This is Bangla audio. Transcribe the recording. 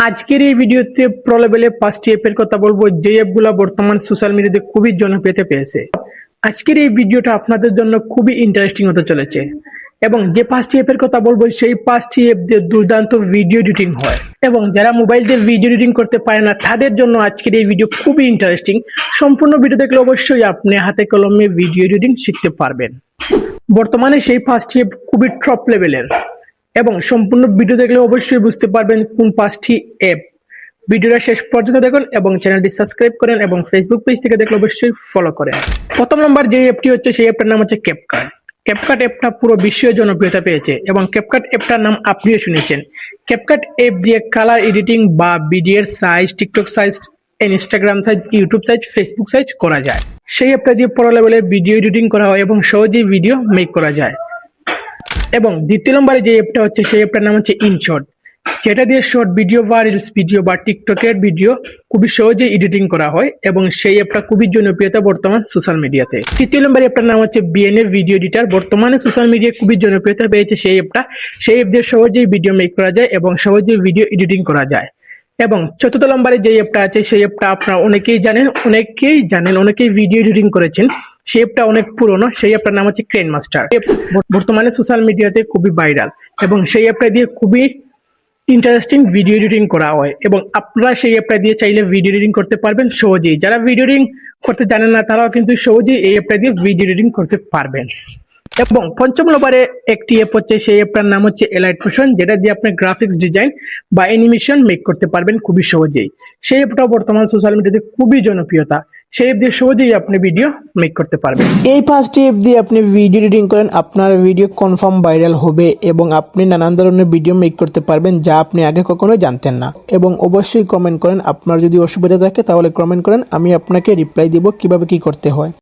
আজকের এই ভিডিওতে প্রো লেভেলে 5টি অ্যাপের কথা বলবো, যে অ্যাপগুলো বর্তমান সোশ্যাল মিডিয়াতে খুবই জনপ্রিয়তা পেয়েছে। আজকের এই ভিডিওটা আপনাদের জন্য খুবই ইন্টারেস্টিং হতে চলেছে এবং যে 5টি অ্যাপের কথা বলবো সেই 5টি অ্যাপ দিয়ে দুর্দান্ত ভিডিও এডিটিং হয় এবং যারা মোবাইল দিয়ে ভিডিও এডিটিং করতে পারে না তাদের জন্য আজকের এই ভিডিও খুবই ইন্টারেস্টিং। সম্পূর্ণ ভিডিও দেখলে অবশ্যই আপনি হাতে কলমে ভিডিও এডিটিং শিখতে পারবেন। বর্তমানে সেই 5টি অ্যাপ খুবই টপ লেভেলের এবং সম্পূর্ণ ভিডিও দেখলে অবশ্যই বুঝতে পারবেন কোন 5টি অ্যাপ। ভিডিওটা শেষ পর্যন্ত দেখুন এবং চ্যানেলটি সাবস্ক্রাইব করেন এবং ফেসবুক পেজ থেকে দেখলে অবশ্যই ফলো করেন। প্রথম নম্বর যে অ্যাপটি হচ্ছে সেই অ্যাপটার নাম হচ্ছে ক্যাপকাট। ক্যাপকাট অ্যাপটা পুরো বিশ্বে জনপ্রিয়তা পেয়েছে এবং ক্যাপকাট অ্যাপটার নাম আপনিও শুনেছেন। ক্যাপকাট অ্যাপ দিয়ে কালার এডিটিং বা ভিডিওর size, TikTok size, Instagram size, YouTube size, Facebook size করা যায়। সেই অ্যাপটা দিয়ে প্রো লেভেলে ভিডিও এডিটিং করা হয় এবং সহজেই ভিডিও মেক করা যায়। এবং দ্বিতীয় নম্বরে যে অ্যাপটা হচ্ছে সেই অ্যাপটার নাম হচ্ছে ইনশট, যেটা দিয়ে শর্ট ভিডিও বা রিলস ভিডিও বা টিকটকের ভিডিও খুবই সহজে এডিটিং করা হয় এবং সেই অ্যাপটা খুবই জনপ্রিয়তা বর্তমান সোশ্যাল মিডিয়াতে। তৃতীয় নম্বরে অ্যাপটার নাম হচ্ছে বিএনএ ভিডিও এডিটর। বর্তমানে সোশ্যাল মিডিয়ায় খুবই জনপ্রিয়তা পেয়েছে সেই অ্যাপটা। সেই অ্যাপ দিয়ে সহজেই ভিডিও মেক করা যায় এবং সহজেই ভিডিও এডিটিং করা যায়। এবং চতুর্থ নম্বরে যে অ্যাপটা আছে সেই অ্যাপটা আপনারা অনেকেই জানেন, অনেকেই ভিডিও এডিটিং করেছেন। সেই অ্যাপটা অনেক পুরনো। সেই অ্যাপটার নাম হচ্ছে ক্রেন মাস্টার। বর্তমানে সোশ্যাল মিডিয়াতে খুবই ভাইরাল এবং সেই অ্যাপটা দিয়ে খুবই ইন্টারেস্টিং ভিডিও এডিটিং করা হয় এবং আপনারা সেই অ্যাপটা দিয়ে চাইলে ভিডিও এডিটিং করতে পারবেন সহজেই। যারা ভিডিও এডিটিং করতে জানেন না তারাও কিন্তু সহজেই এই অ্যাপটা দিয়ে ভিডিও এডিটিং করতে পারবেন। এবং পঞ্চম নম্বরে একটি অ্যাপ হচ্ছে সেই অ্যাপটার নাম হচ্ছে এলাইট মোশন, যেটা দিয়ে আপনি গ্রাফিক্স ডিজাইন বা অ্যানিমেশন মেক করতে পারবেন খুবই সহজেই। সেই অ্যাপটাও বর্তমান সোশ্যাল মিডিয়াতে খুবই জনপ্রিয়তা। সেই অ্যাপ দিয়ে সহজেই আপনি ভিডিও মেক করতে পারবেন। এই 5টি অ্যাপ দিয়ে আপনি ভিডিও এডিটিং করেন, আপনার ভিডিও কনফার্ম ভাইরাল হবে এবং আপনি নানান ধরনের ভিডিও মেক করতে পারবেন যা আপনি আগে কখনোই জানতেন না। এবং অবশ্যই কমেন্ট করেন, আপনার যদি অসুবিধা থাকে তাহলে কমেন্ট করেন, আমি আপনাকে রিপ্লাই দিব কিভাবে কি করতে হয়।